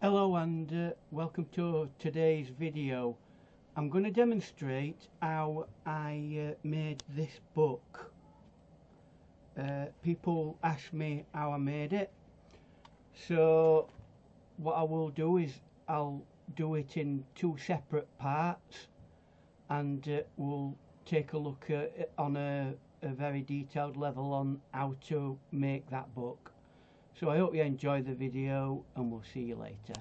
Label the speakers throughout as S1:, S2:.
S1: Hello and welcome to today's video. I'm going to demonstrate how I made this book. People ask me how I made it, so what I will do is I'll do it in two separate parts, and we'll take a look at it on a very detailed level on how to make that book. So I hope you enjoy the video and we'll see you later.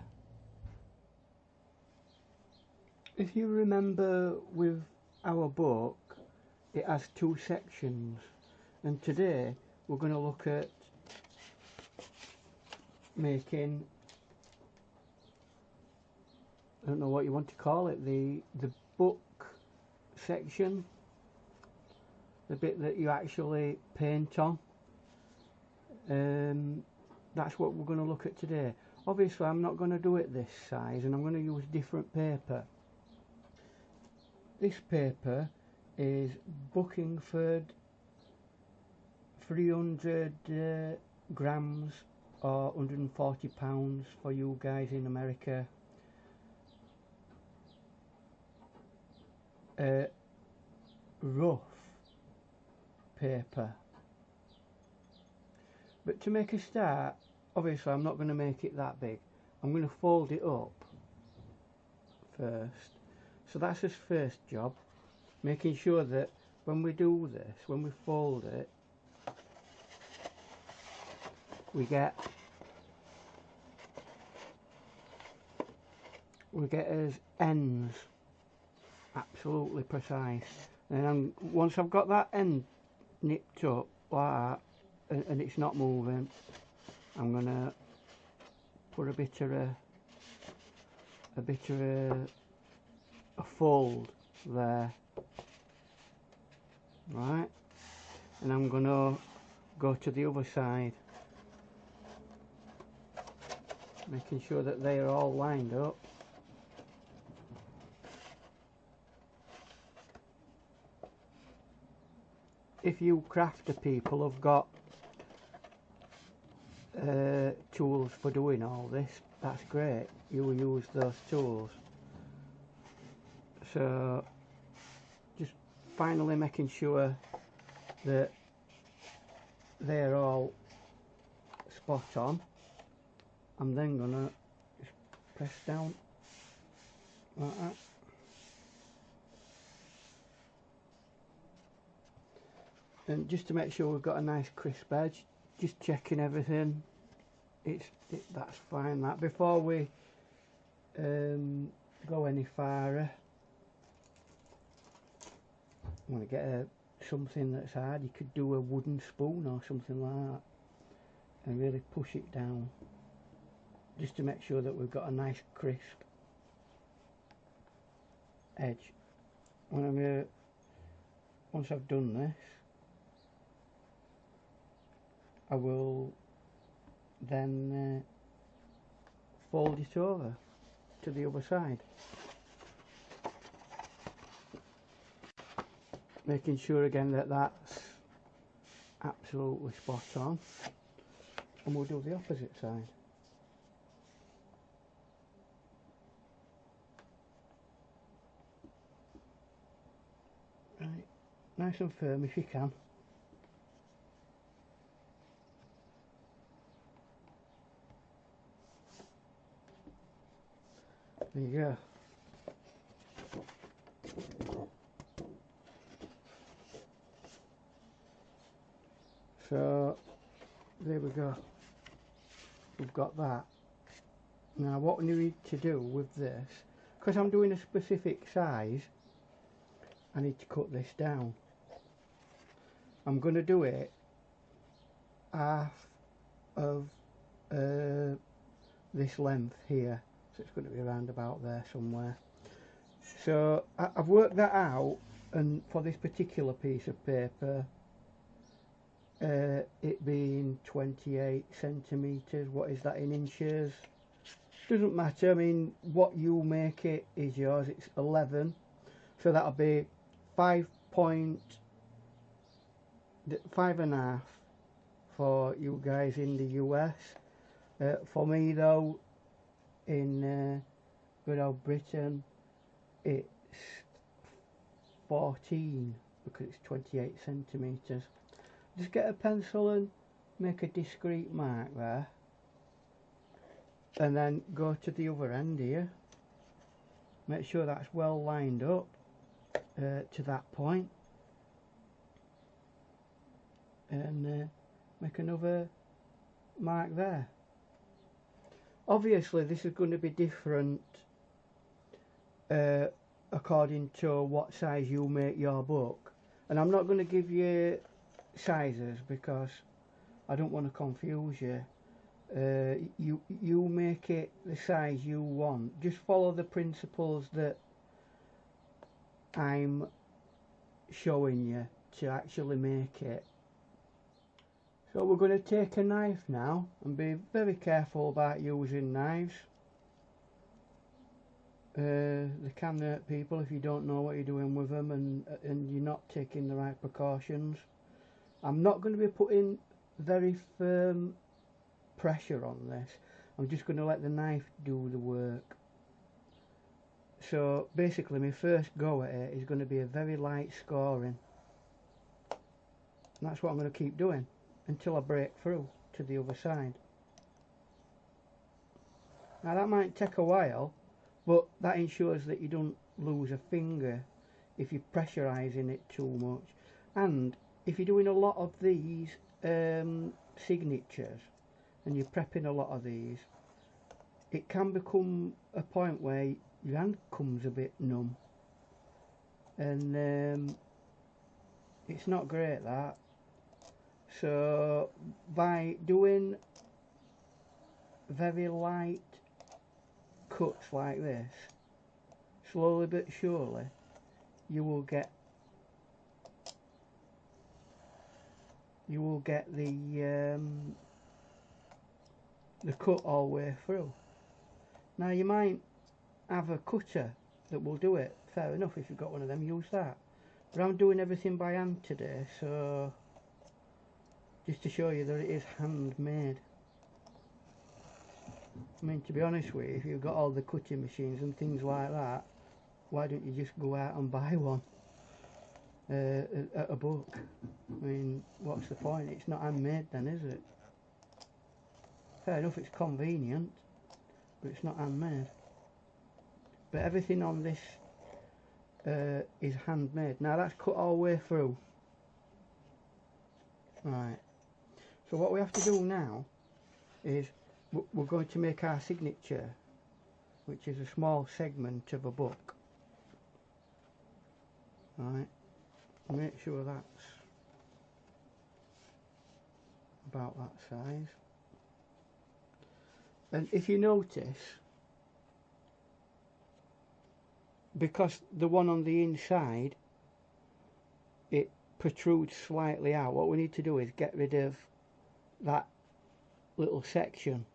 S1: If you remember with our book, it has two sections, and today we're going to look at making, I don't know what you want to call it, the book section, the bit that you actually paint on. That's what we're going to look at today. Obviously I'm not going to do it this size, and I'm going to use different paper. This paper is Bockingford 300 grams or 140 pounds for you guys in America. Rough paper. But to make a start, obviously I'm not going to make it that big. I'm going to fold it up first. So that's his first job, making sure that when we do this, when we fold it, we get his ends absolutely precise. And once I've got that end nipped up like that, and it's not moving, I'm gonna put a bit of a fold there, right, and I'm gonna go to the other side, making sure that they are all lined up. If you crafter people have got tools for doing all this, that's great, you will use those tools. So just finally making sure that they're all spot on. I'm then gonna just press down like that. And just to make sure we've got a nice crisp edge, just checking everything, that's fine. That before we go any farther, I want to get something that's hard. You could do a wooden spoon or something like that and really push it down, just to make sure that we've got a nice crisp edge. Once I've done this, I will then fold it over to the other side, making sure again that that's absolutely spot on, and we'll do the opposite side. Right, nice and firm if you can. There you go. So there we go, we've got that. Now what we need to do with this, because I'm doing a specific size, I need to cut this down. I'm going to do it half of this length here, so it's going to be around about there somewhere. So I've worked that out, and for this particular piece of paper, it being 28 centimetres, what is that in inches? Doesn't matter, I mean what you make it is yours. It's 11, so that'll be 5.5 for you guys in the US. For me though, in good old Britain it's 14 because it's 28 centimetres. Just get a pencil and make a discreet mark there, and then go to the other end here, make sure that's well lined up to that point, and make another mark there. Obviously this is going to be different according to what size you make your book, and I'm not going to give you sizes because I don't want to confuse you. You make it the size you want. Just follow the principles that I'm showing you to actually make it. So we're going to take a knife now and be very careful about using knives. They can hurt people if you don't know what you're doing with them, and you're not taking the right precautions. I'm not going to be putting very firm pressure on this. I'm just going to let the knife do the work. So basically my first go at it is going to be a very light scoring, and that's what I'm going to keep doing until I break through to the other side. Now that might take a while, but that ensures that you don't lose a finger if you're pressurising it too much. And if you're doing a lot of these signatures and you're prepping a lot of these, it can become a point where your hand comes a bit numb, and it's not great that. So by doing very light cuts like this, slowly but surely, you will get the cut all the way through. Now you might have a cutter that will do it, fair enough. If you've got one of them, use that, but I'm doing everything by hand today, so just to show you that it is handmade. I mean, to be honest with you, if you've got all the cutting machines and things like that, why don't you just go out and buy one at a book? I mean, what's the point? It's not handmade then, is it? Fair enough, it's convenient, but it's not handmade. But everything on this is handmade. Now that's cut all the way through. Right, so what we have to do now is we're going to make our signature, which is a small segment of a book. Right, make sure that's about that size. And if you notice, because the one on the inside, it protrudes slightly out, what we need to do is get rid of that little section.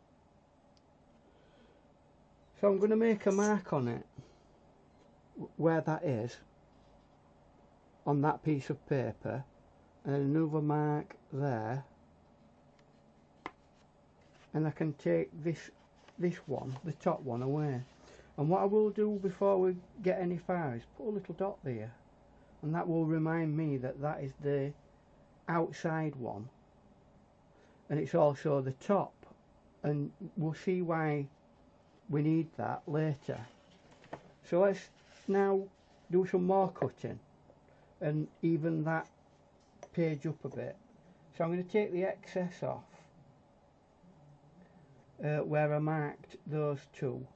S1: So I'm going to make a mark on it where that is on that piece of paper, and another mark there, and I can take this one, the top one, away. And what I will do before we get any far is put a little dot there, and that will remind me that that is the outside one, and it's also the top, and we'll see why we need that later. So let's now do some more cutting and even that page up a bit. So I'm going to take the excess off where I marked those two,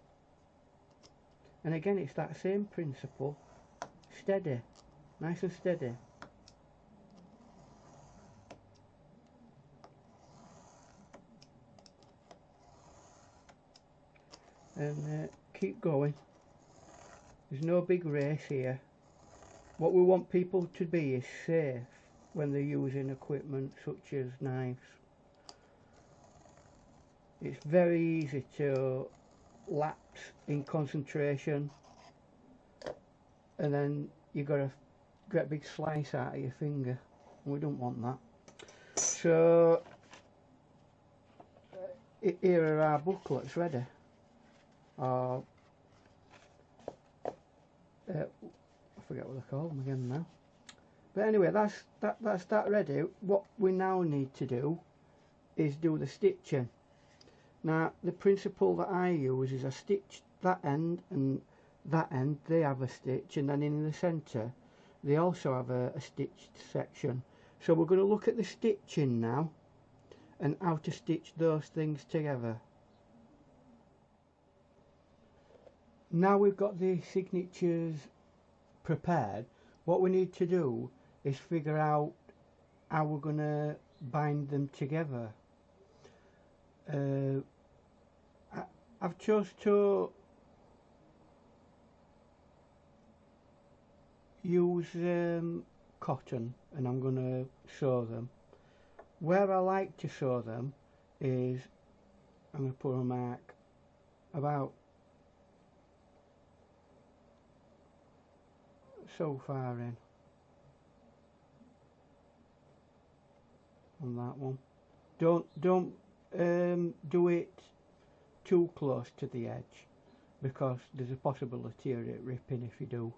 S1: and again it's that same principle, steady, nice and steady. And keep going. There's no big race here. What we want people to be is safe when they're using equipment such as knives. It's very easy to lapse in concentration, and then you got a great big slice out of your finger, and we don't want that. So here are our booklets ready. or I forget what they call them again now. But anyway, that's that ready. What we now need to do is do the stitching. Now the principle that I use is I stitch that end and that end, they have a stitch, and then in the centre they also have a stitched section. So we're going to look at the stitching now and how to stitch those things together. Now we've got the signatures prepared, what we need to do is figure out how we're going to bind them together. I've chose to use cotton, and I'm going to sew them. Where I like to sew them is, I'm going to put a mark about so far in on that one. Don't do it too close to the edge, because there's a possibility of it ripping if you do.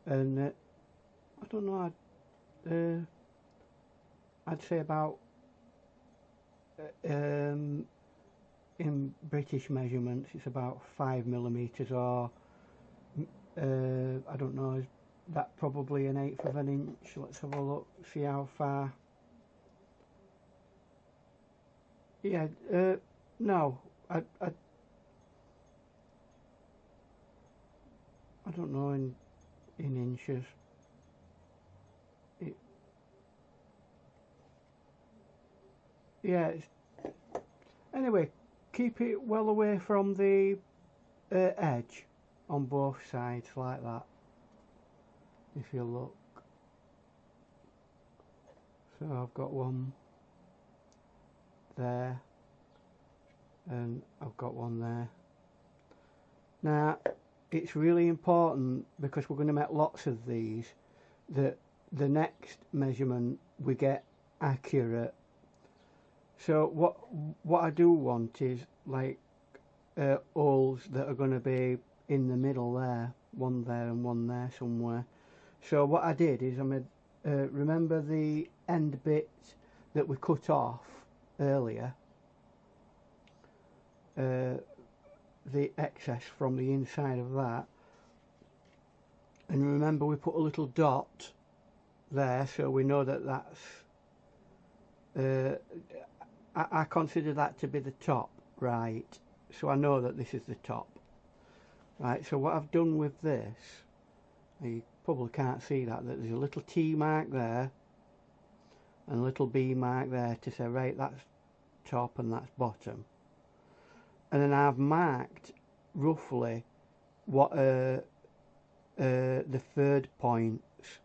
S1: And I don't know, I'd say about in British measurements it's about 5mm, or I don't know, is that probably an 1/8 of an inch? Let's have a look, see how far. Yeah, no, I don't know in inches. Yeah, anyway, keep it well away from the edge on both sides like that, if you look. So I've got one there and I've got one there. Now it's really important, because we're going to make lots of these, that the next measurement we get accurate. So what I do want is like holes that are going to be in the middle there, one there and one there somewhere. So what I did is I made, remember the end bit that we cut off earlier, the excess from the inside of that, and remember we put a little dot there so we know that that's I consider that to be the top, right? So I know that this is the top, right? So what I've done with this, you probably can't see that there's a little T mark there and a little B mark there to say, right, that's top and that's bottom. And then I've marked roughly what the third points.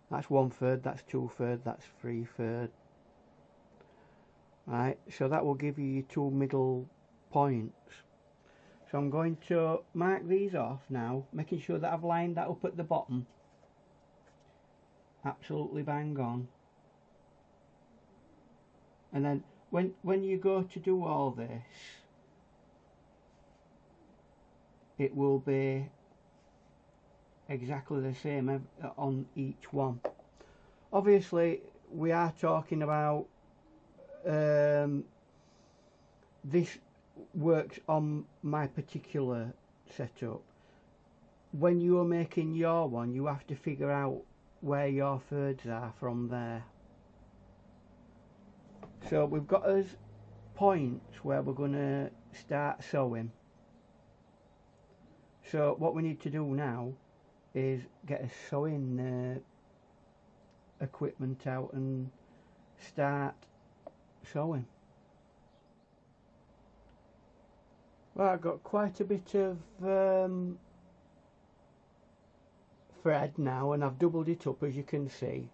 S1: That's 1/3, that's 2/3, that's 3/3. Right, so that will give you your two middle points. So I'm going to mark these off now, making sure that I've lined that up at the bottom. Absolutely bang on. And then when you go to do all this, it will be exactly the same on each one. Obviously we are talking about this works on my particular setup. When you're making your one, you have to figure out where your thirds are from there. So we've got us points where we're going to start sewing. So what we need to do now is get a sewing equipment out and start sewing. Well, I've got quite a bit of thread now, and I've doubled it up, as you can see.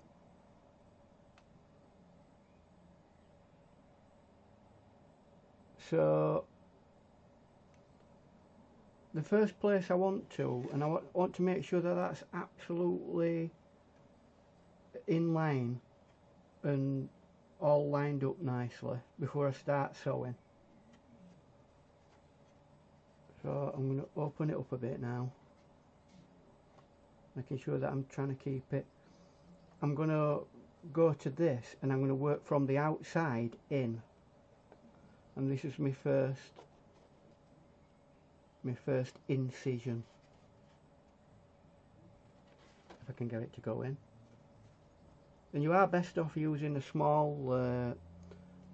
S1: So the first place I want to, and I want to make sure that that's absolutely in line and all lined up nicely before I start sewing. So I'm going to open it up a bit now, making sure that I'm trying to keep it. I'm going to go to this and I'm going to work from the outside in, and this is my first incision, if I can get it to go in. And you are best off using a small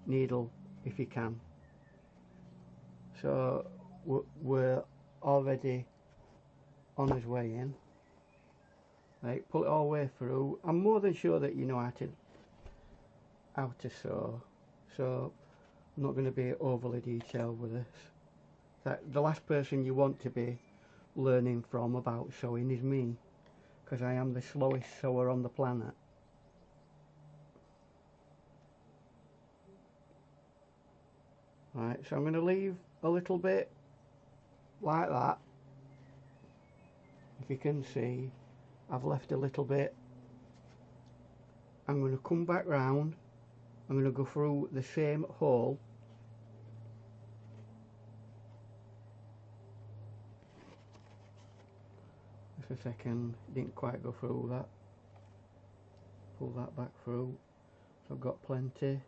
S1: needle if you can. So we're already on his way in. Right, pull it all the way through. I'm more than sure that you know how to sew, so I'm not going to be overly detailed with this. The last person you want to be learning from about sewing is me, because I am the slowest sewer on the planet. Right, so I'm going to leave a little bit like that. If you can see, I've left a little bit. I'm going to come back round. I'm going to go through the same hole. Just a second, didn't quite go through that. Pull that back through. So I've got plenty.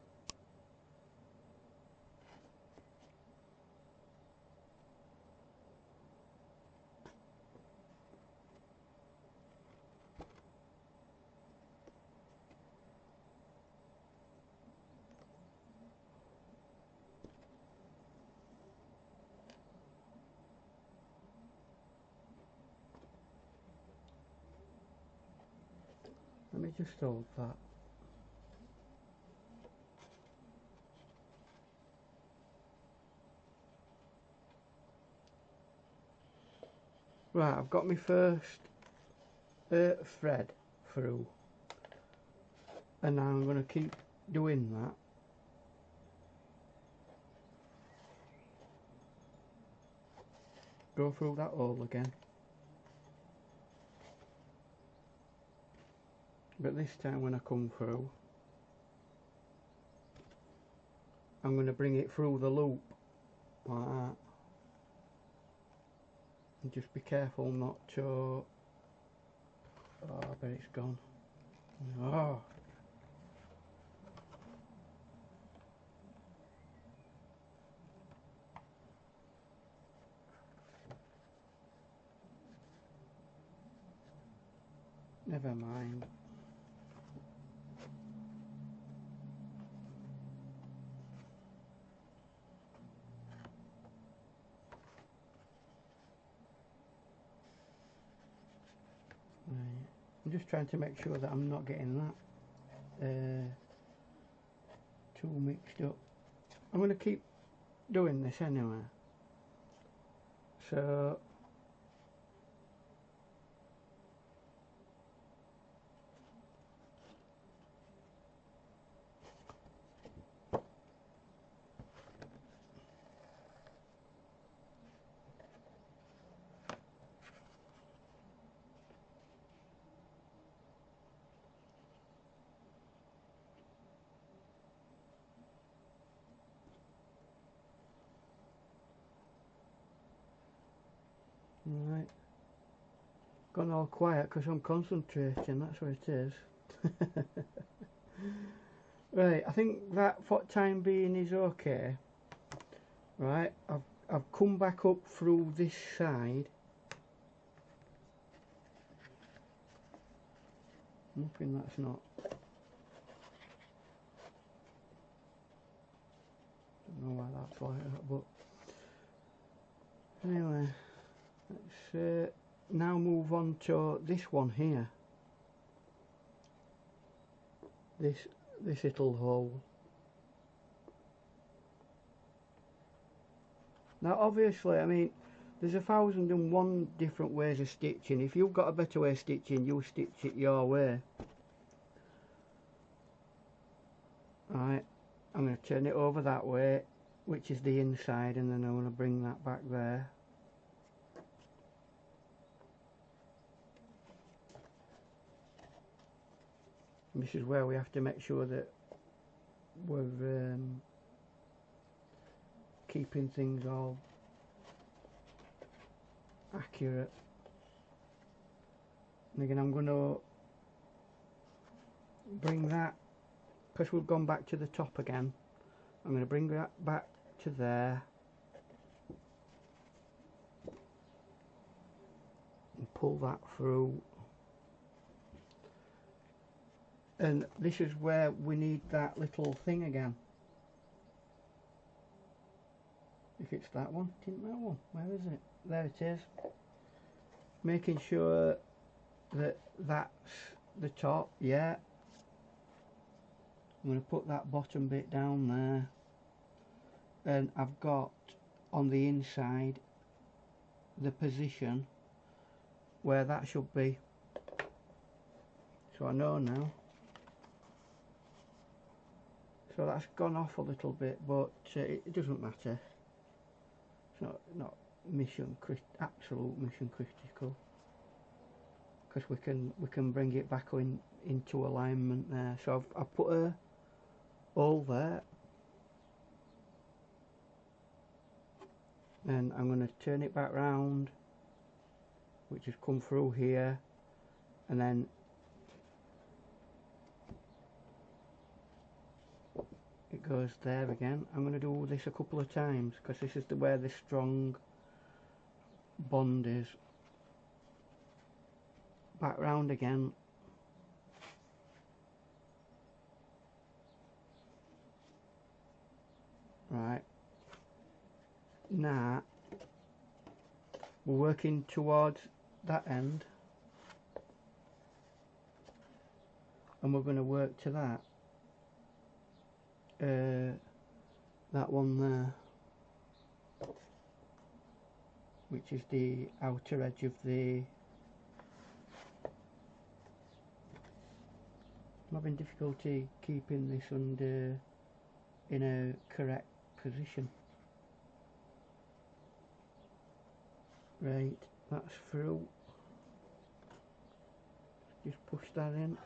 S1: Let me just hold that. Right, I've got my first thread through, and now I'm going to keep doing that. Go through that hole again. But this time when I come through, I'm going to bring it through the loop like that. And just be careful not to... Oh, I bet it's gone. Oh. Never mind. I'm just trying to make sure that I'm not getting that too mixed up. I'm going to keep doing this anyway. So right, gone all quiet because I'm concentrating, that's what it is. Right, I think that for time being is okay. Right, I've come back up through this side. I'm hoping that's not... Don't know why that's like that, but anyway, let's now move on to this one here. This little hole. Now obviously, I mean, there's 1,001 different ways of stitching. If you've got a better way of stitching, you stitch it your way. Alright, I'm going to turn it over that way, which is the inside, and then I'm going to bring that back there. And this is where we have to make sure that we're keeping things all accurate. And again, I'm going to bring that, because we've gone back to the top again, I'm going to bring that back to there and pull that through. And this is where we need that little thing again. If it's that one, didn't that one? Where is it? There it is. Making sure that that's the top, yeah. I'm going to put that bottom bit down there. And I've got on the inside the position where that should be. So I know now. So that's gone off a little bit, but it doesn't matter. It's not absolute mission critical, because we can bring it back into alignment there. So I've put a hole there, and I'm going to turn it back round, which has come through here, and then it goes there again. I'm going to do this a couple of times, because this is where the strong bond is. Back round again. Right. Now we're working towards that end, and we're going to work to that. That one there, which is the outer edge of the. I'm having difficulty keeping this under in a correct position. Right, that's through. Just push that in.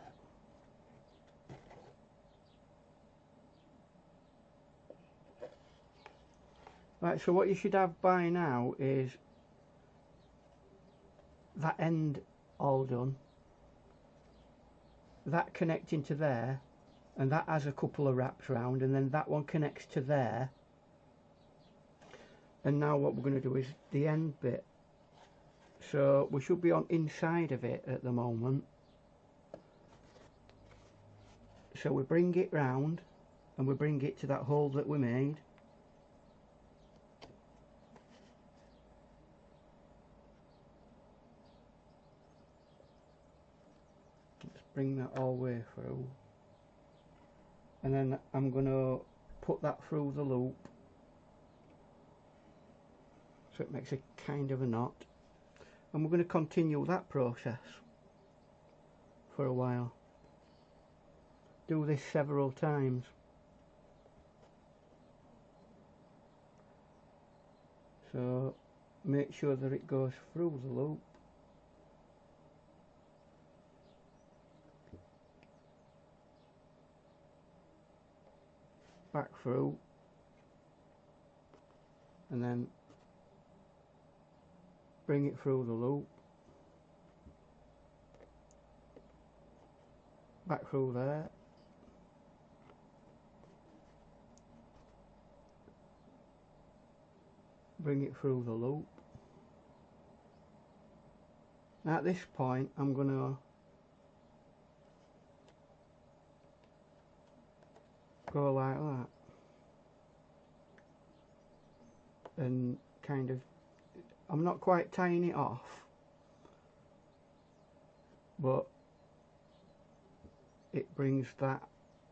S1: Right, so what you should have by now is that end all done, that connecting to there, and that has a couple of wraps round, and then that one connects to there. And now what we're going to do is the end bit. So we should be on inside of it at the moment. So we bring it round, and we bring it to that hole that we made. Bring that all the way through, and then I'm going to put that through the loop so it makes a kind of a knot, and we're going to continue that process for a while. Do this several times. So make sure that it goes through the loop. Back through, and then bring it through the loop, back through there, bring it through the loop. Now at this point I'm going to go like that, and kind of, I'm not quite tying it off, but it brings that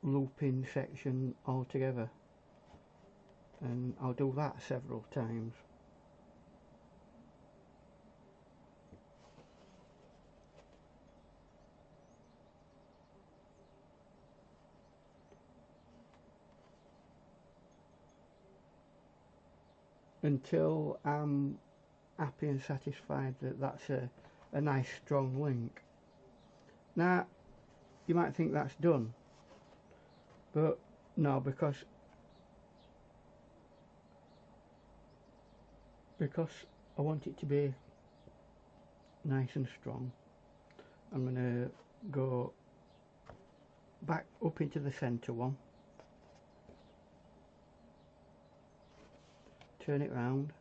S1: looping section all together, and I'll do that several times. Until I'm happy and satisfied that that's a nice strong link. Now you might think that's done, but no, because I want it to be nice and strong. I'm going to go back up into the centre one, turn it round,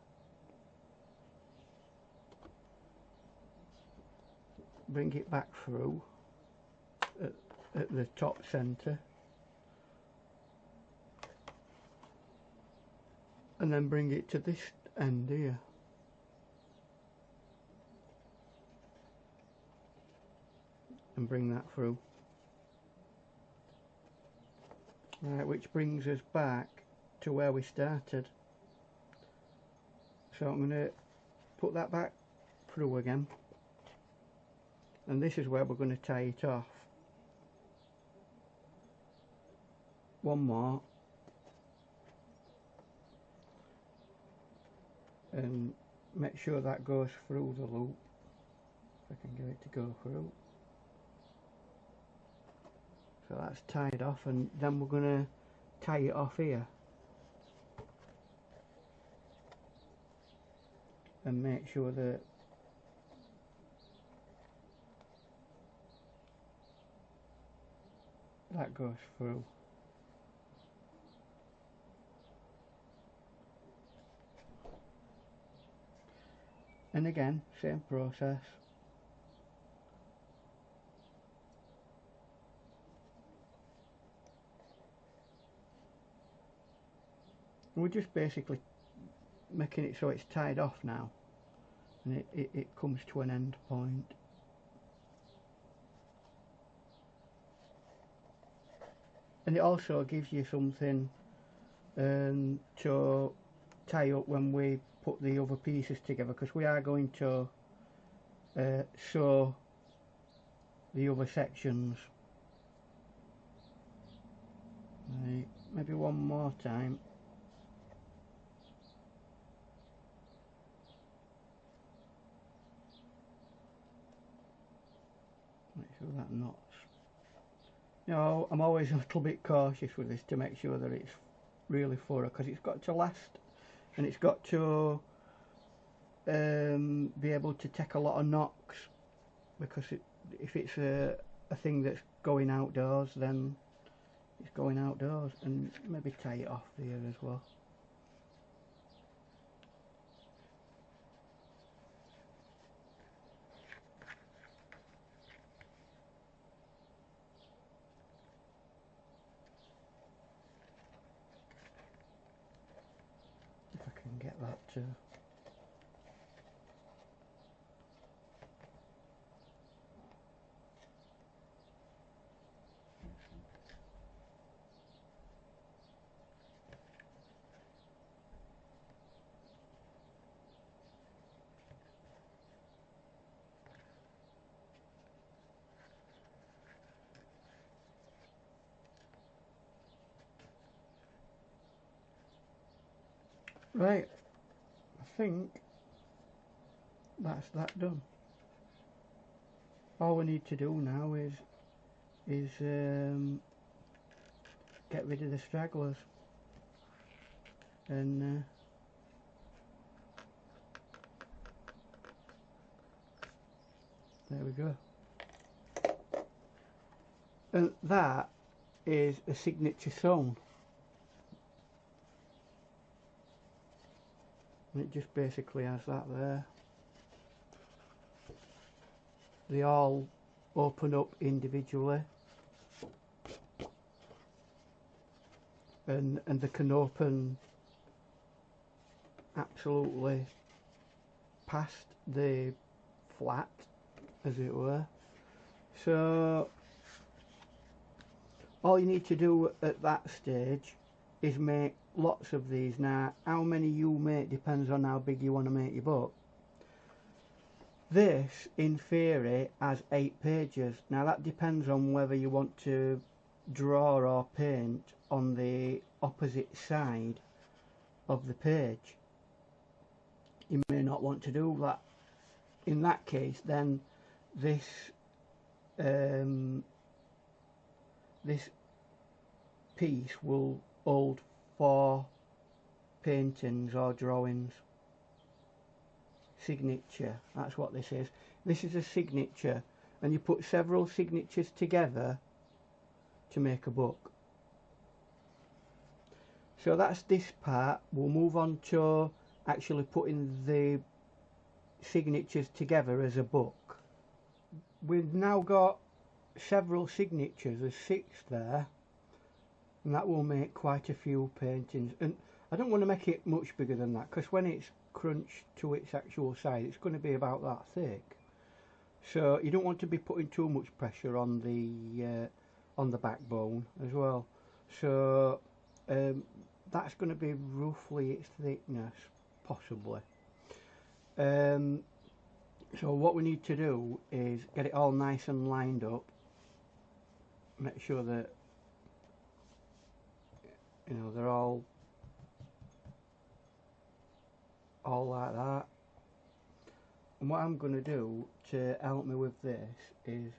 S1: bring it back through at the top centre, and then bring it to this end here. And bring that through. Right, which brings us back to where we started. So I'm going to put that back through again. And this is where we're going to tie it off. One more. And make sure that goes through the loop. If I can get it to go through. So that's tied off, and then we're going to tie it off here. And make sure that that goes through. And again, same process. We're just basically making it so it's tied off now, and it comes to an end point. And it also gives you something to tie up when we put the other pieces together, because we are going to sew the other sections. Right, maybe one more time. Make sure that knot's. You know, I'm always a little bit cautious with this to make sure that it's really thorough, because it's got to last, and it's got to be able to take a lot of knocks, because if it's a thing that's going outdoors, then it's going outdoors. And maybe tie it off here as well. If I can get that to. Right, I think that's that done. All we need to do now is get rid of the stragglers, and there we go. And that is a signature sewn. And it just basically has that there. They all open up individually, and they can open absolutely past the flat, as it were. So all you need to do at that stage is make lots of these. Now, how many you make depends on how big you want to make your book. This, in theory, has 8 pages. Now, that depends on whether you want to draw or paint on the opposite side of the page. You may not want to do that. In that case, then this this piece will hold 4 paintings or drawings signature. That's what this is. This is a signature, and you put several signatures together to make a book. So that's this part. We'll move on to actually putting the signatures together as a book. We've now got several signatures, there's 6 there, and that will make quite a few paintings. And I don't want to make it much bigger than that, because when it's crunched to its actual size, it's going to be about that thick. So you don't want to be putting too much pressure on the backbone as well. So that's going to be roughly its thickness, possibly. So what we need to do is get it all nice and lined up. Make sure that, you know, they're all like that. And what I'm going to do to help me with this is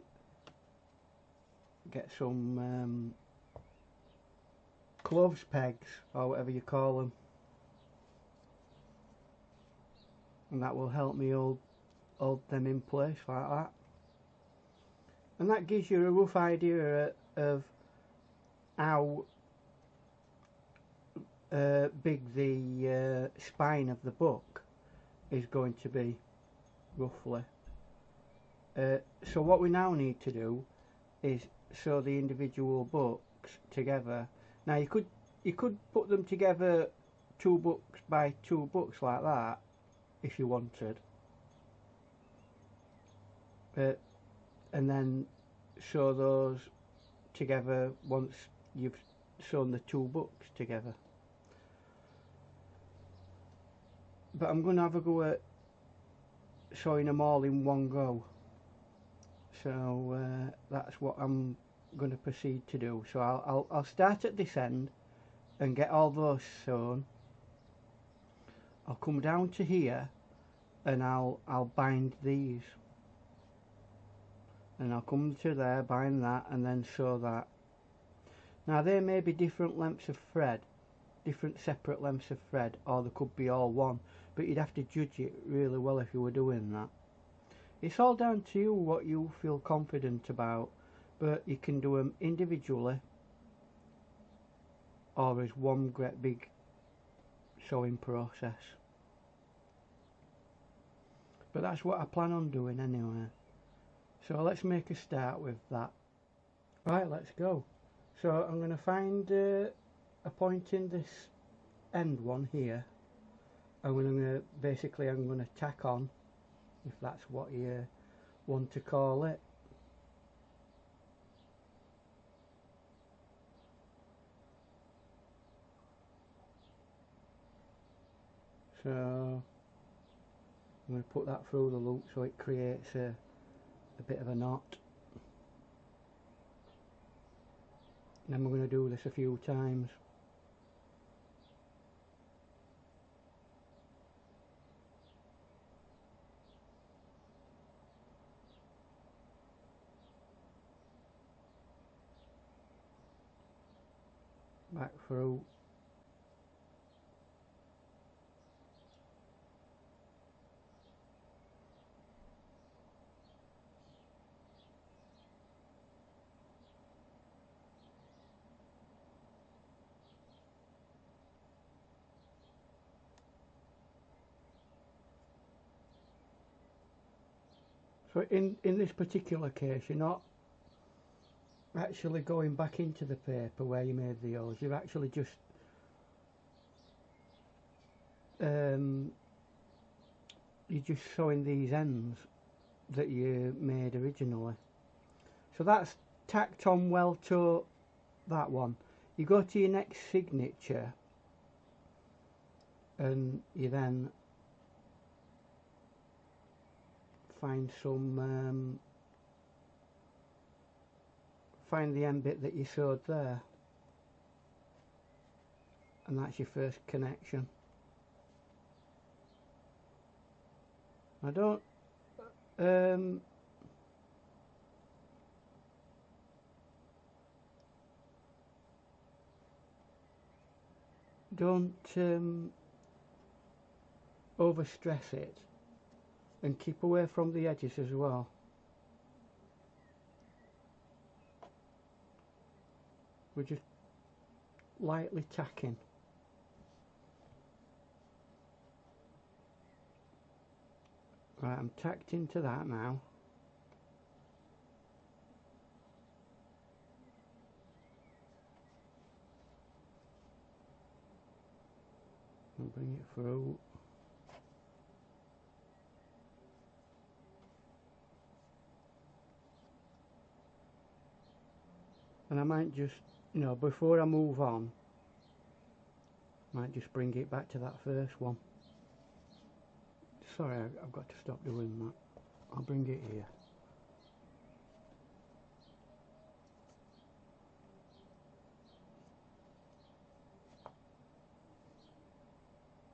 S1: get some clothes pegs, or whatever you call them, and that will help me hold them in place like that. And that gives you a rough idea of how big the spine of the book is going to be, roughly. So what we now need to do is sew the individual books together. Now you could put them together 2 books by 2 books like that if you wanted, and then sew those together once you've sewn the 2 books together. But I'm going to have a go at sewing them all in one go. So that's what I'm going to proceed to do. So I'll start at this end and get all those sewn. I'll come down to here and I'll bind these, and I'll come to there, bind that, and then sew that. Now there may be different lengths of thread, different separate lengths of thread, or they could be all one, but you'd have to judge it really well if you were doing that. It's all down to you what you feel confident about, but you can do them individually or as one great big sewing process. But that's what I plan on doing anyway. So let's make a start with that. Right, let's go. So I'm going to find a point in this end one here. I'm going to tack on, if that's what you want to call it. So I'm going to put that through the loop so it creates a bit of a knot. And then we're going to do this a few times. Back through. So in this particular case, you're not actually going back into the paper where you made the holes. You're actually just sewing these ends that you made originally. So that's tacked on well to that one. You go to your next signature and you then find some find the end bit that you sewed there, and that's your first connection. I don't overstress it, and keep away from the edges as well. We're just lightly tacking. Right, I'm tacked into that now. And bring it through. And I might just, you know, before I move on, might just bring it back to that first one. Sorry, I've got to stop doing that. I'll bring it here.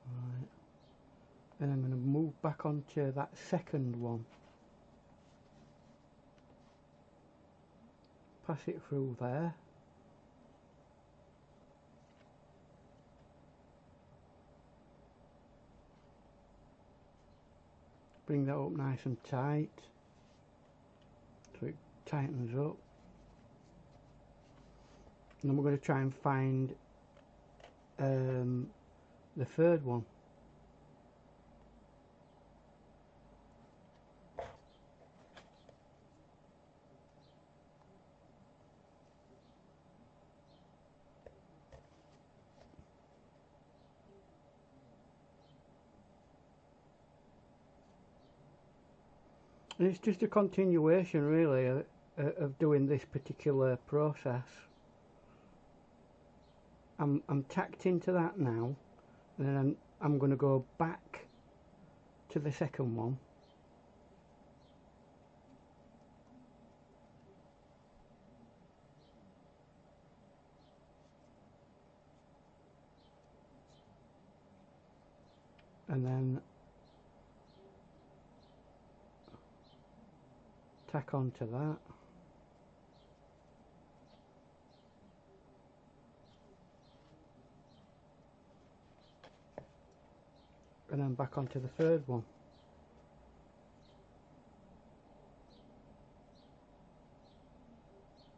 S1: Right. Then I'm going to move back onto that second one. Pass it through there. Bring that up nice and tight so it tightens up. And then we're going to try and find the third one. And it's just a continuation really of doing this particular process. I'm tacked into that now, and then I'm going to go back to the second one. And then tack onto that. And then back onto the third one.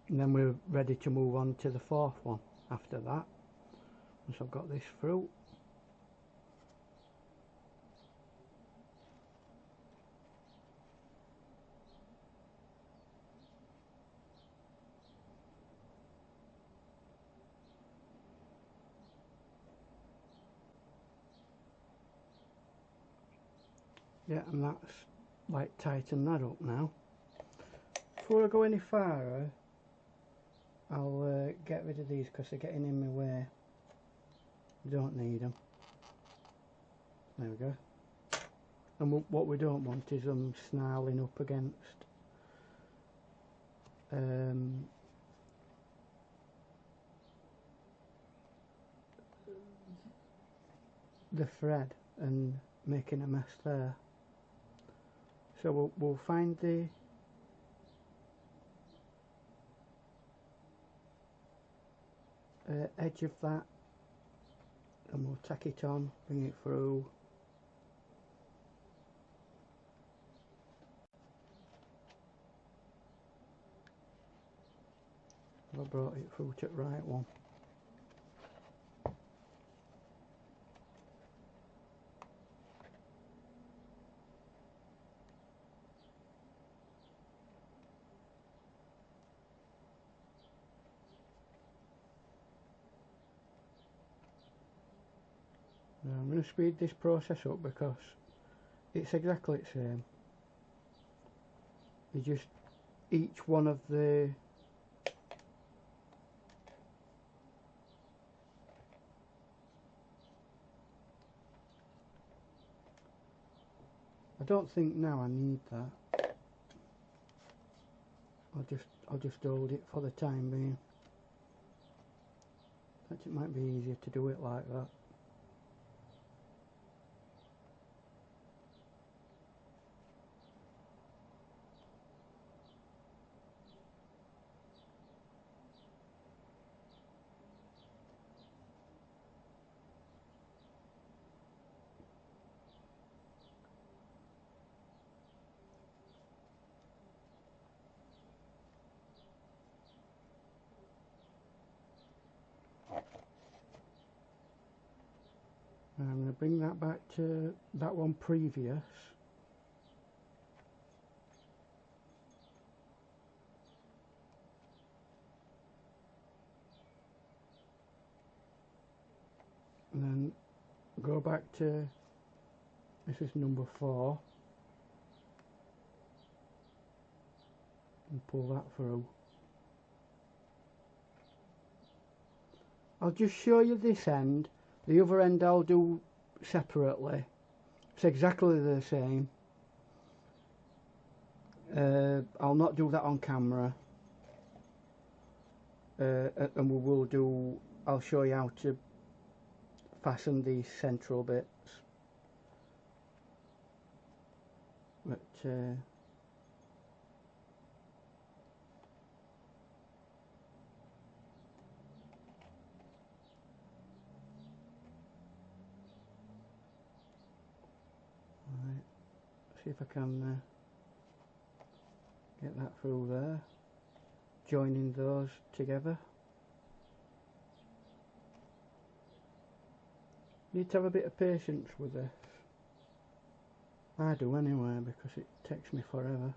S1: And then we're ready to move on to the fourth one after that. Once I've got this through. Yeah, and that's like tighten that up now. Before I go any farther, I'll get rid of these because they're getting in my way. Don't need them. There we go. And what we don't want is them snarling up against the thread and making a mess there. So we'll find the edge of that, and we'll tack it on, bring it through. I brought it through to the right one. Now I'm going to speed this process up because it's exactly the same. You just, each one of the I don't think now I need that. I'll just hold it for the time being. In fact, it might be easier to do it like that. And I'm going to bring that back to that one previous. And then go back to, this is number 4, and pull that through. I'll just show you this end. The other end I'll do separately. It's exactly the same. I'll not do that on camera. And we will do, I'll show you how to fasten these central bits. But right, see if I can get that through there, joining those together. Need to have a bit of patience with this. I do anyway, because it takes me forever.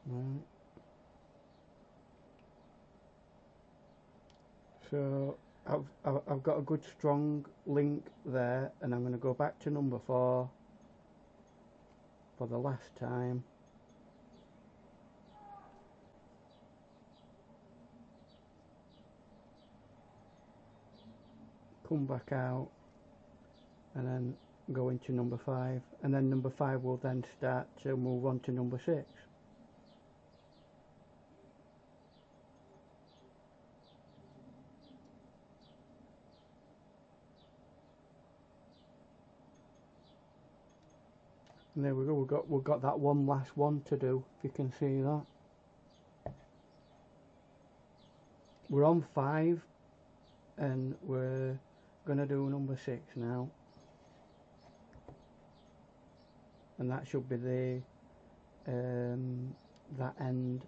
S1: Right. So I've got a good strong link there, and I'm going to go back to number 4 for the last time. Come back out and then go into number 5, and then number 5 will then start to move on to number 6. And there we go, we've got that one last one to do, if you can see that. We're on 5 and we're going to do number 6 now. And that should be the that end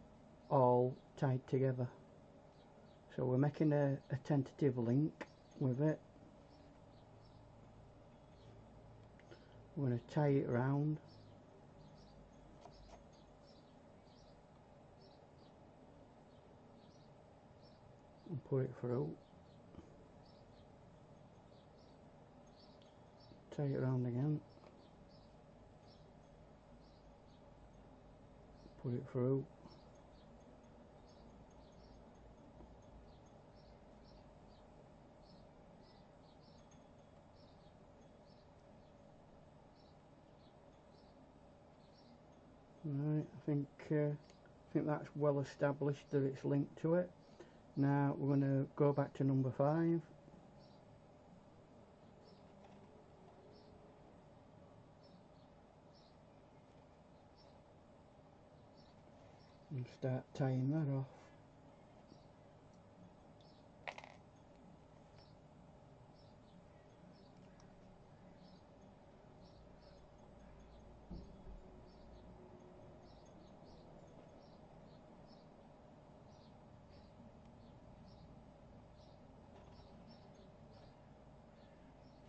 S1: all tied together. So we're making a tentative link with it. We're going to tie it round. And put it through. Tie it round again. Put it through. Right, I think that's well established that it's linked to it. Now we're going to go back to number 5. And start tying that off.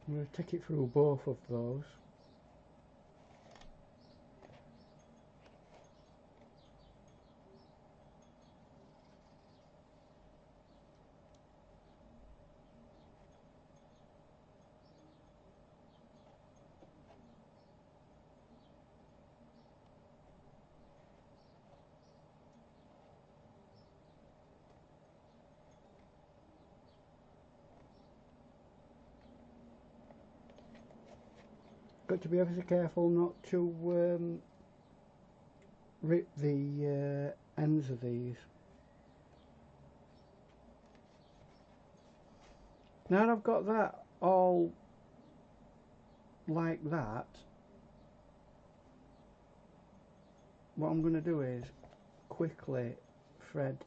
S1: I'm going to take it through both of those. Got to be ever so careful not to rip the ends of these. Now that I've got that all like that, what I'm going to do is quickly thread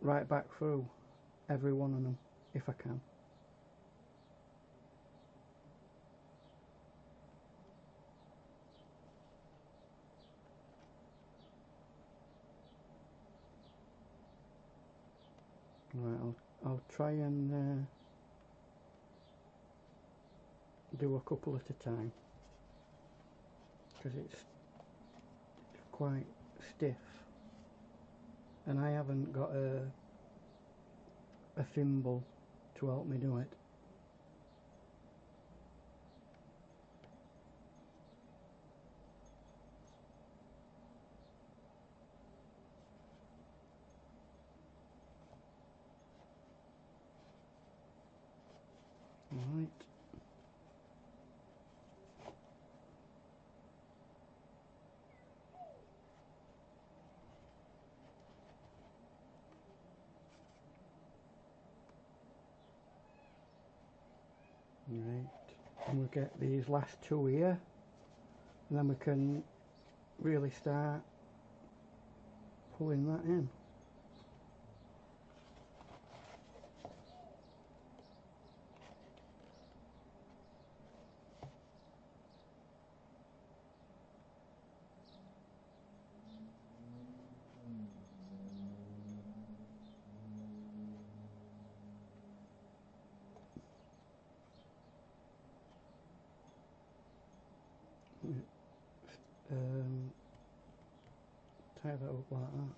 S1: right back through every one of them if I can. Right, I'll try and do a couple at a time because it's quite stiff and I haven't got a thimble to help me do it. Right. Right, and we'll get these last two here and then we can really start pulling that in. Tie that up like that.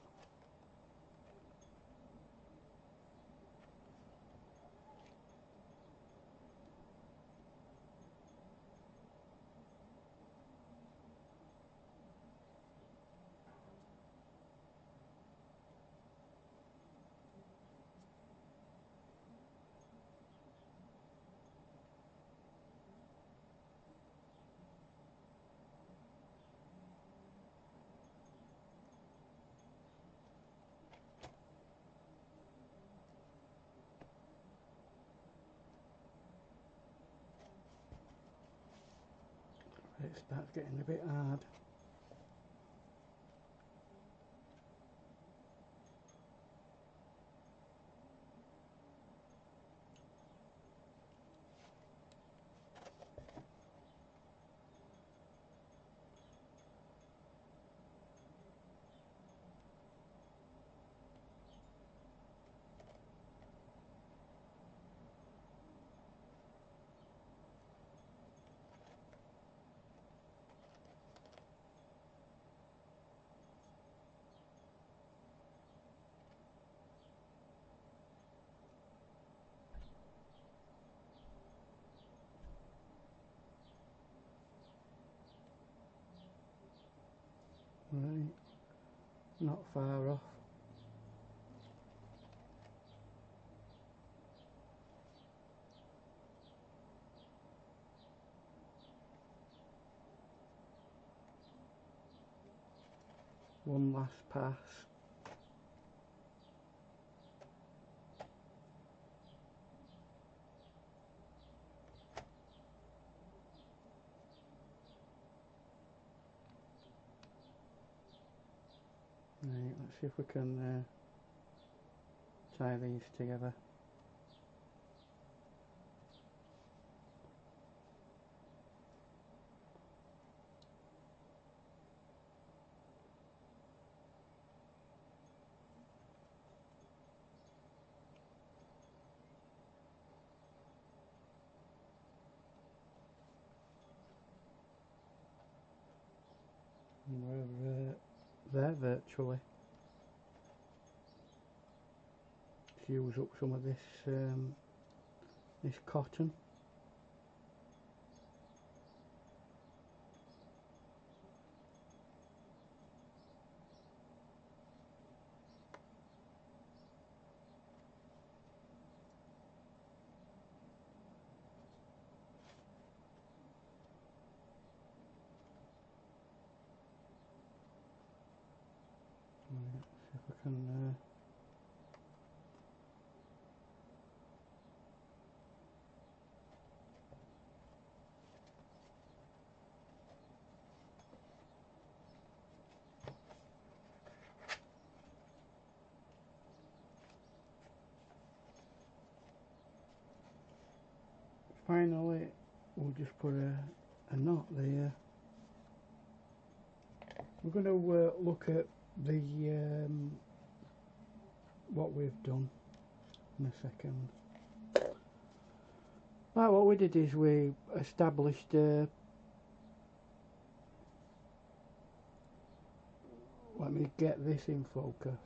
S1: It starts getting a bit hard. Right, not far off. One last pass. Right, let's see if we can tie these together. And we're there virtually. Let's use up some of this this cotton. Right, see if I can finally we'll just put a knot there. We're going to look at the what we've done in a second. Right, what we did is we established let me get this in focus.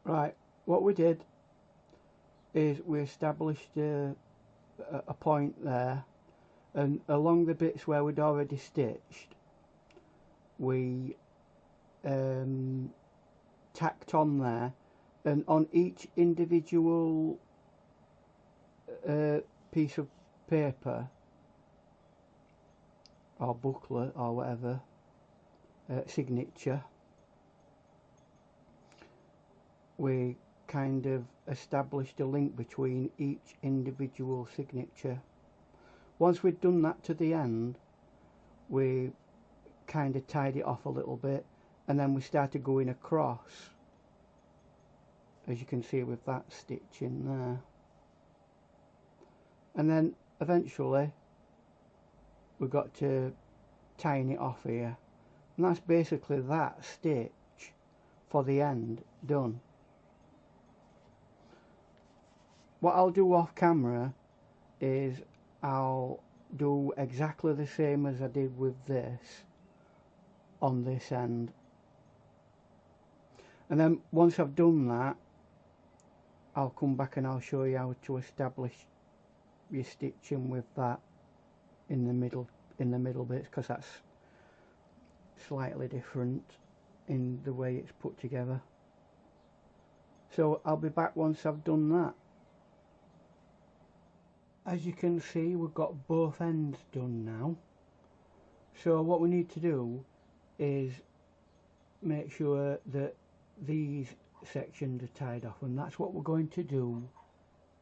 S1: Right, what we did is we established a point there, and along the bits where we'd already stitched we tacked on there, and on each individual piece of paper or booklet or whatever signature, we kind of established a link between each individual signature. Once we'd done that to the end, we kind of tied it off a little bit, and then we started going across, as you can see with that stitch in there, and then eventually we got to tying it off here, and that's basically that stitch for the end done. What I'll do off camera is I'll do exactly the same as I did with this on this end, and then once I've done that I'll come back and I'll show you how to establish your stitching with that in the middle bits, because that's slightly different in the way it's put together. So I'll be back once I've done that. As you can see, we've got both ends done now. So what we need to do is make sure that these sections are tied off, and that's what we're going to do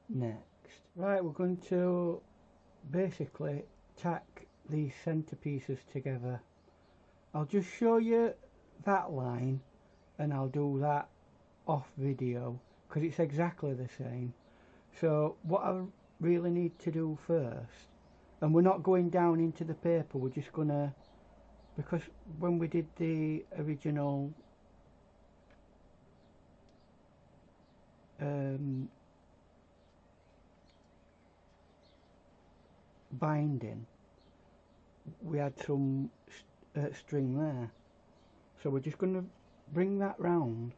S1: next. Right, we're going to basically tack these centre pieces together. I'll just show you that line and I'll do that off video because it's exactly the same. So what I really need to do first, and we're not going down into the paper, we're just gonna, because when we did the original binding, we had some string there, so we're just going to bring that round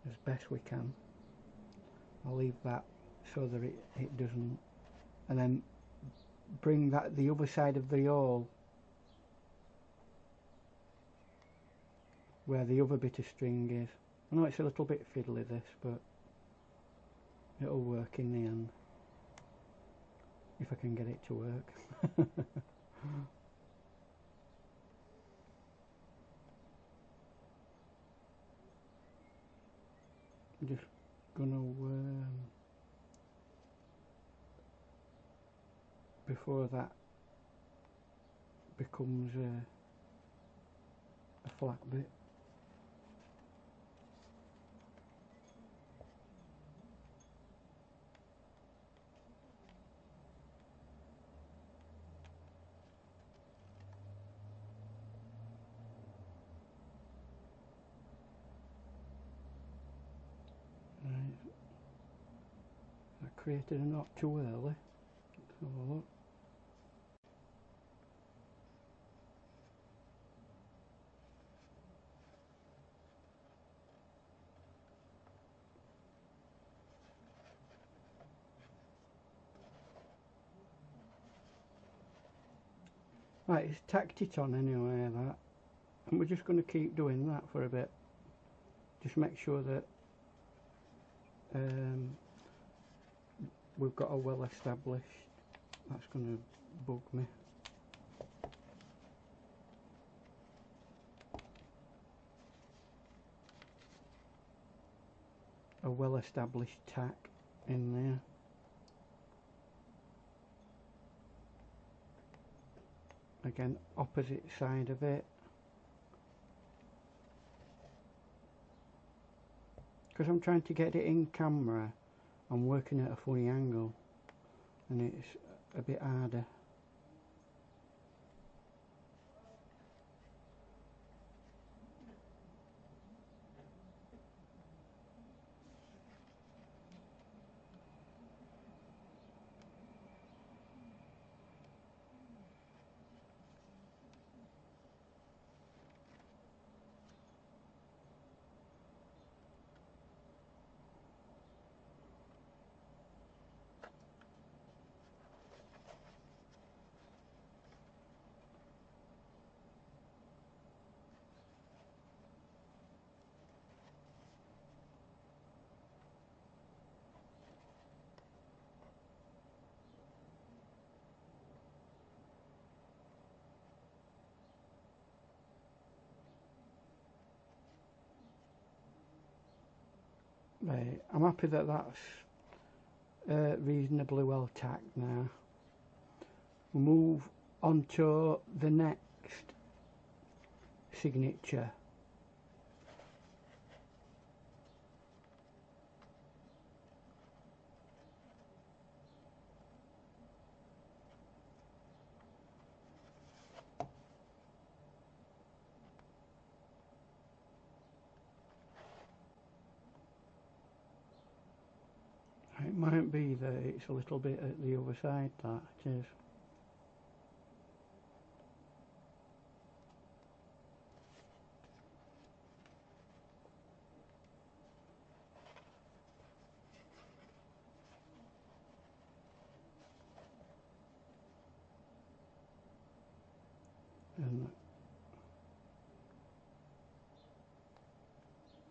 S1: as best we can. I'll leave that so that it doesn't, and then bring that the other side of the awl where the other bit of string is. I know it's a little bit fiddly this, but it'll work in the end if I can get it to work. I'm just gonna before that becomes a flat bit. I created a knot too early. Let's have a look. Right, it's tacked it on anyway, that, and we're just going to keep doing that for a bit. Just make sure that we've got a well established. That's going to bug me. a well-established tack in there. Again, opposite side of it. Because I'm trying to get it in camera, I'm working at a funny angle and it's a bit harder. Right, I'm happy that that's reasonably well tacked now. We'll move on to the next signature. It might be that it's a little bit at the other side, that it is. And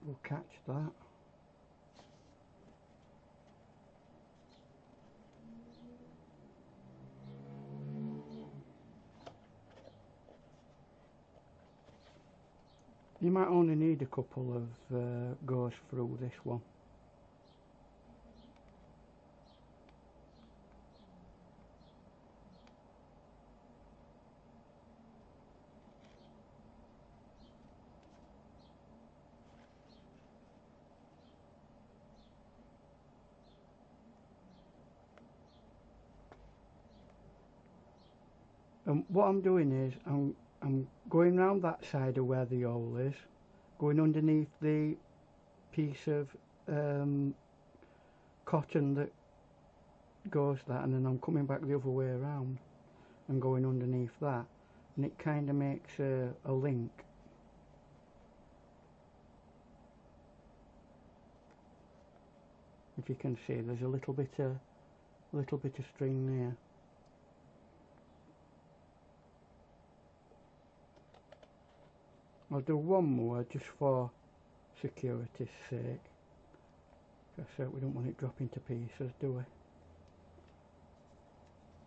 S1: we'll catch that. You might only need a couple of goes through this one. And what I'm doing is I'm going round that side of where the hole is, going underneath the piece of cotton that goes that, and then I'm coming back the other way around and going underneath that, and it kind of makes a link. If you can see, there's a little bit of string there. I'll do one more just for security's sake, because we don't want it dropping to pieces, do we?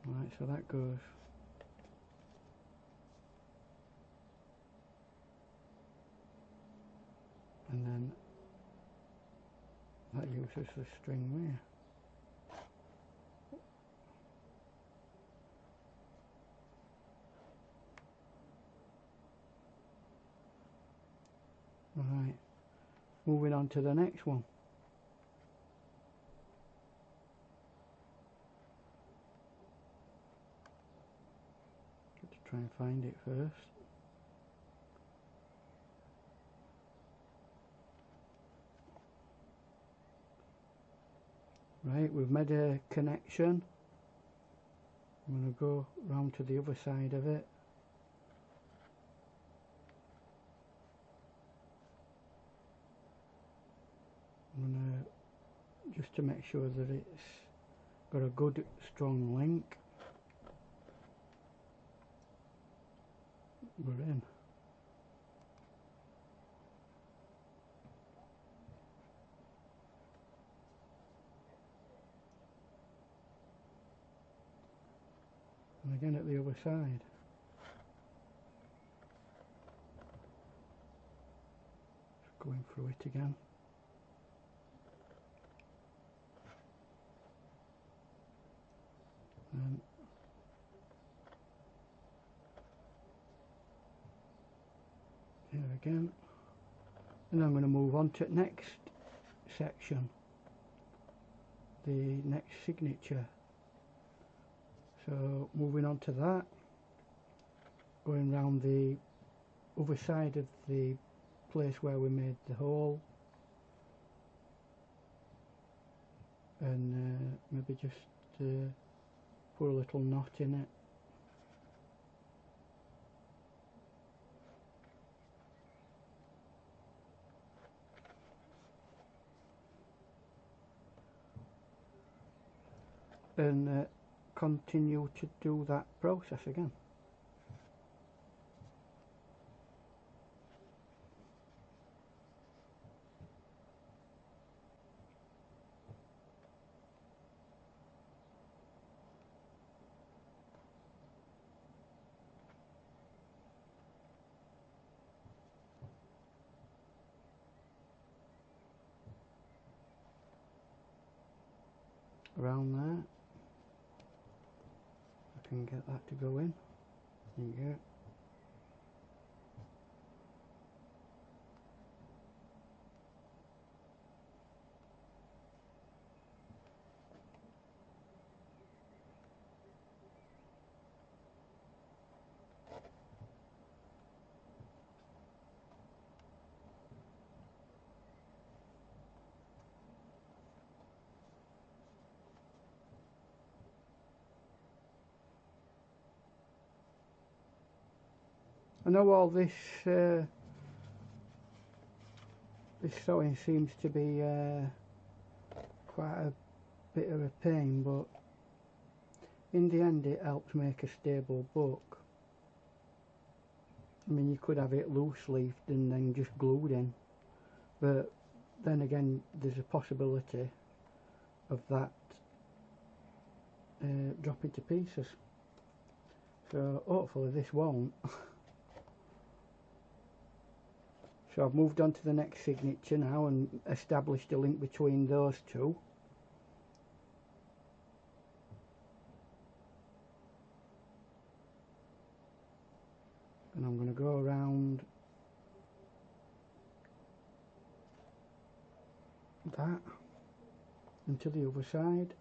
S1: Right, so that goes. And then that uses the string there. Right, moving on to the next one. Got to try and find it first. Right, we've made a connection. I'm going to go round to the other side of it. I'm going to, just to make sure that it's got a good strong link. We're in. And again at the other side. Just going through it again. again, and I'm going to move on to next section, the next signature. So moving on to that, going round the other side of the place where we made the hole, and maybe just put a little knot in it. And continue to do that process again. Around there, I can get that to go in. There you go. I know all this this sewing seems to be quite a bit of a pain, but in the end it helps make a stable book. I mean, you could have it loose leafed and then just glued in, but then again there's a possibility of that dropping to pieces, so hopefully this won't. So I've moved on to the next signature now and established a link between those two. And I'm going to go around that and to the other side.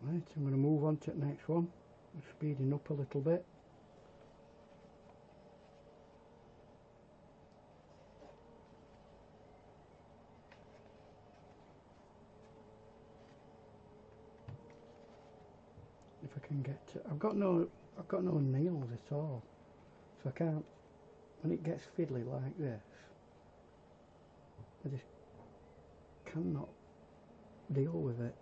S1: Right, I'm going to move on to the next one. I'm speeding up a little bit. If I can get to, I've got no nails at all, so I can't. When it gets fiddly like this, I just cannot deal with it.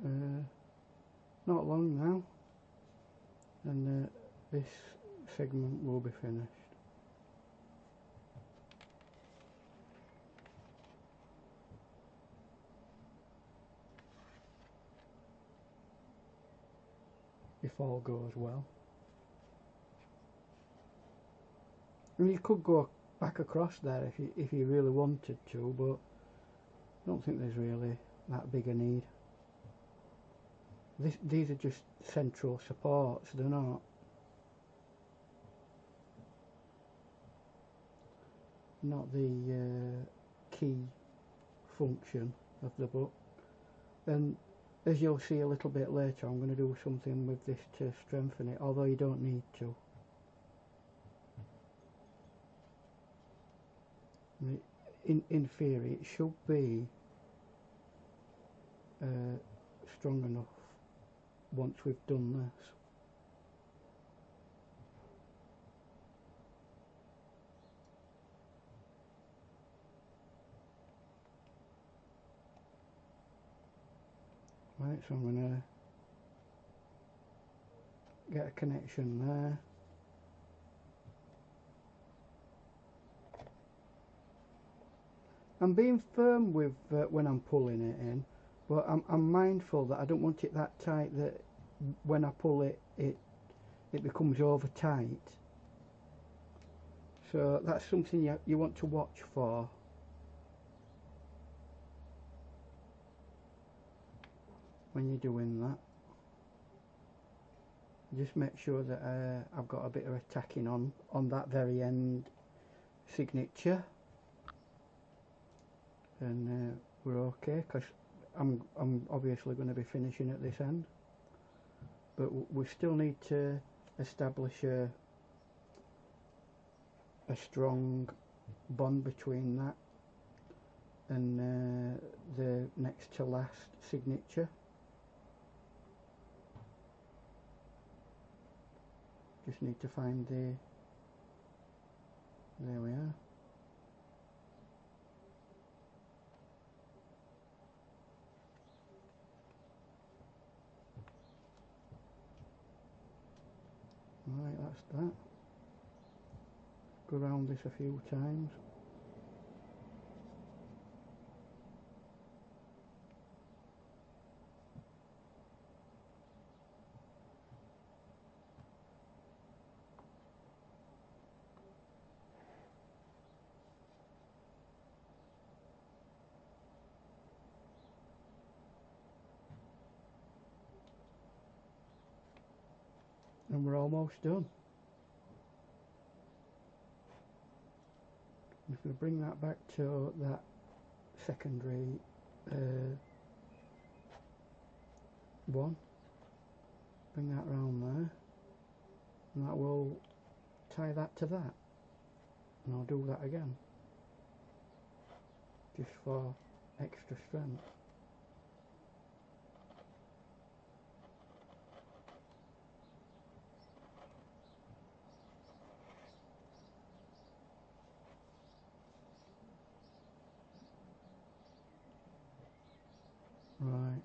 S1: Right, not long now, and this segment will be finished. If all goes well. And you could go back across there if you really wanted to, but I don't think there's really that big a need. These are just central supports, they're not the key function of the book. And as you'll see a little bit later, I'm going to do something with this to strengthen it, although you don't need to. In theory it should be strong enough once we've done this. Right, so I'm going to get a connection there. I'm being firm with when I'm pulling it in, but I'm mindful that I don't want it that tight that when I pull it, it becomes over tight. So that's something you want to watch for. When you're doing that, just make sure that I've got a bit of a tacking on that very end signature, and we're okay, because I'm obviously going to be finishing at this end, but we still need to establish a strong bond between that and the next to last signature. Just need to find there we are. Right, that's that. Go around this a few times. And we're almost done. If we bring that back to that secondary one, bring that round there, and that will tie that to that, and I'll do that again just for extra strength. Right,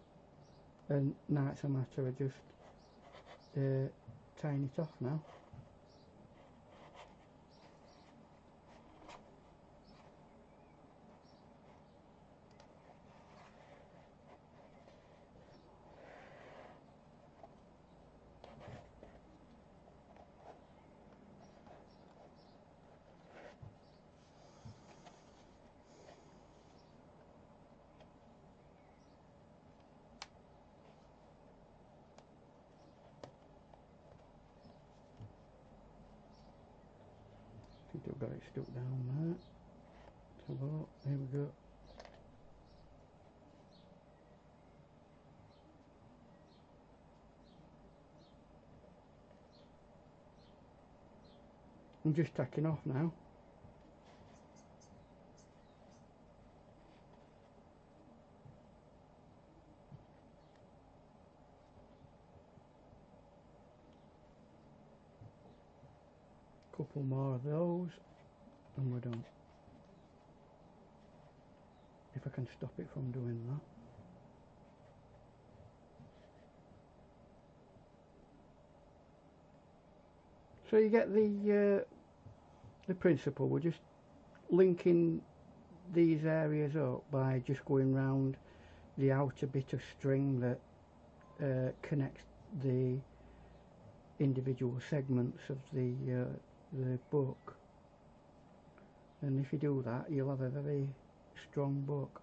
S1: and now it's a matter of just tying it off now. I think I've got it stuck down there. So here we go. I'm just tacking off now. Couple more of those and we're done. If I can stop it from doing that. So you get the principle. We're just linking these areas up by just going round the outer bit of string that connects the individual segments of the book, and if you do that you'll have a very strong book.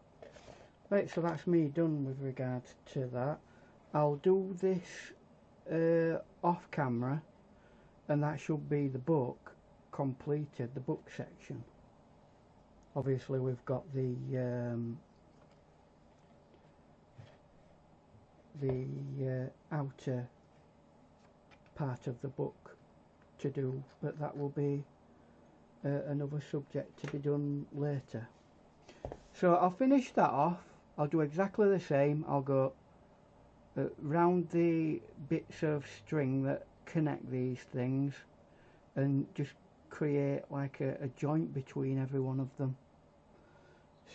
S1: Right, so that's me done with regards to that. I'll do this off camera, and that should be the book completed, the book section. Obviously we've got the outer part of the book to do, but that will be another subject to be done later. So I'll finish that off. I'll do exactly the same. I'll go round the bits of string that connect these things and just create like a joint between every one of them.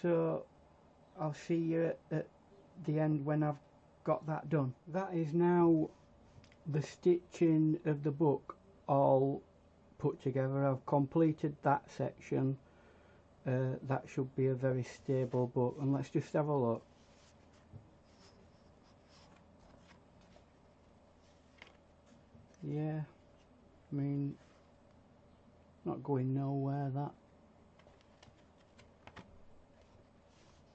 S1: So I'll see you at the end when I've got that done. That is now the stitching of the book all put together. I've completed that section. That should be a very stable book, and let's just have a look. Yeah, I mean, not going nowhere, that.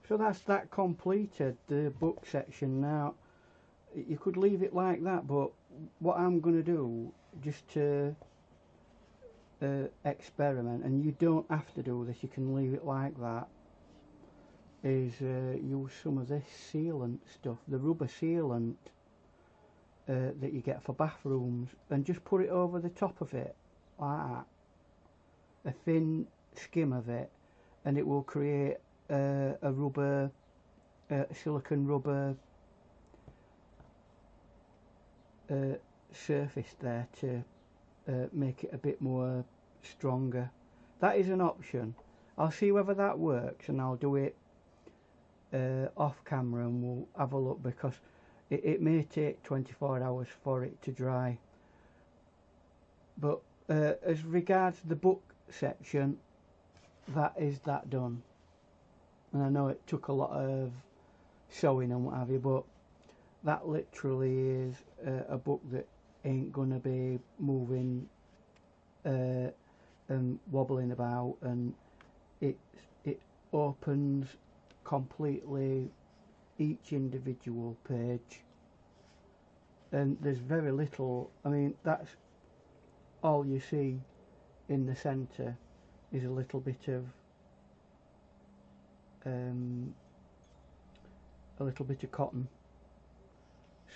S1: So that's that completed, the book section. Now you could leave it like that, but what I'm going to do, just to experiment, and you don't have to do this, you can leave it like that, is use some of this sealant stuff, the rubber sealant that you get for bathrooms, and just put it over the top of it like that, a thin skim of it, and it will create a rubber, silicone rubber surface there to make it a bit more stronger. That is an option. I'll see whether that works, and I'll do it off camera, and we'll have a look, because it may take 24 hours for it to dry. But as regards the book section, that is that done. And I know it took a lot of sewing and what have you, but that literally is a book that ain't gonna be moving and wobbling about, and it opens completely each individual page, and there's very little. I mean, that's all you see in the centre is a little bit of cotton.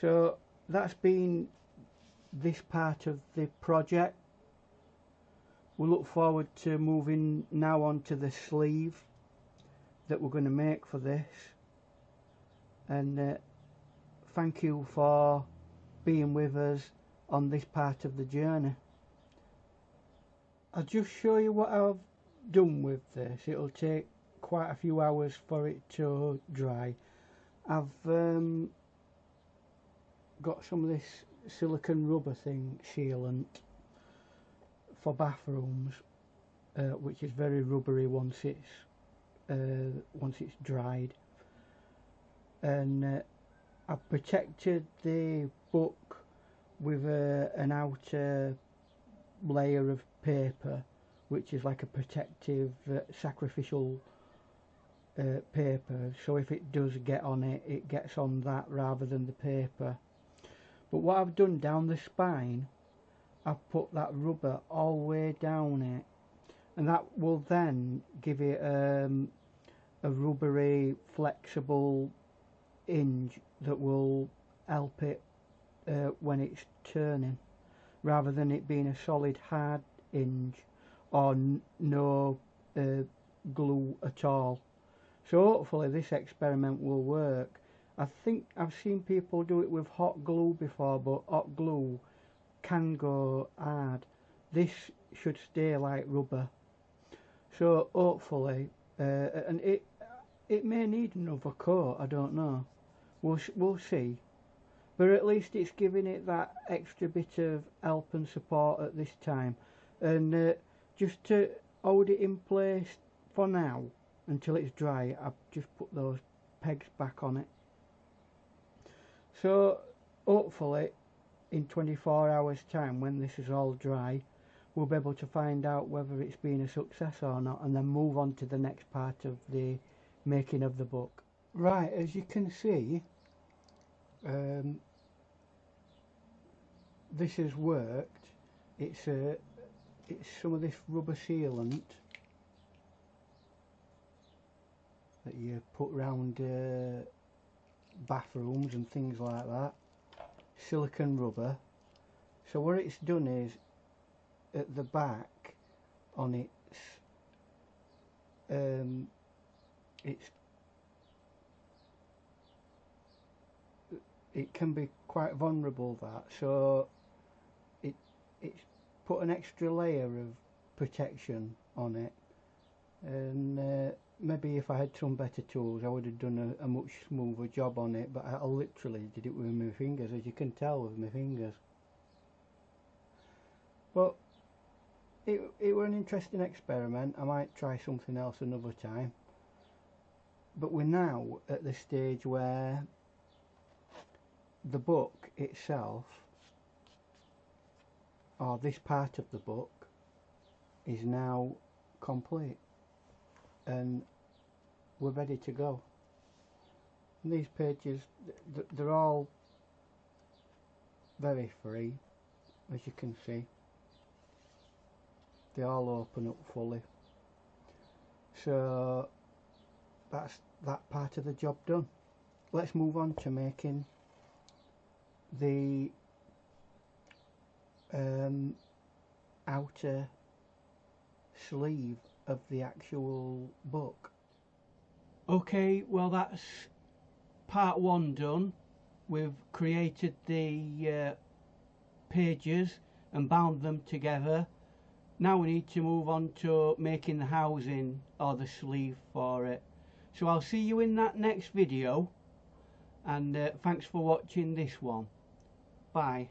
S1: So that's been this part of the project. We look forward to moving now on to the sleeve that we're going to make for this, and thank you for being with us on this part of the journey. I'll just show you what I've done with this. It'll take quite a few hours for it to dry. I've got some of this silicone rubber thing, sealant, for bathrooms, which is very rubbery once it's dried, and I've protected the book with an outer layer of paper, which is like a protective sacrificial paper, so if it does get on it, it gets on that rather than the paper. But what I've done down the spine, I've put that rubber all the way down it, and that will then give it a rubbery flexible hinge that will help it when it's turning, rather than it being a solid hard hinge or no glue at all. So hopefully this experiment will work. I think I've seen people do it with hot glue before, but hot glue can go hard. This should stay like rubber. So hopefully, and it may need another coat, I don't know. We'll see. But at least it's giving it that extra bit of help and support at this time. And just to hold it in place for now, until it's dry, I've just put those pegs back on it. So hopefully in 24 hours time, when this is all dry, we'll be able to find out whether it's been a success or not, and then move on to the next part of the making of the book. Right, as you can see, this has worked. It's some of this rubber sealant that you put round bathrooms and things like that, silicone rubber. So what it's done is, at the back on it can be quite vulnerable, that, so it's put an extra layer of protection on it, and maybe if I had some better tools I would have done a much smoother job on it, but I literally did it with my fingers, as you can tell with my fingers. But it were an interesting experiment. I might try something else another time. But we're now at the stage where the book itself, or this part of the book, is now complete and we're ready to go. And these pages, they're all very free, as you can see. They all open up fully. So that's that part of the job done. Let's move on to making the outer sleeve of the actual book. Okay, well that's part one done. We've created the pages and bound them together. Now we need to move on to making the housing or the sleeve for it. So I'll see you in that next video, and thanks for watching this one. Bye.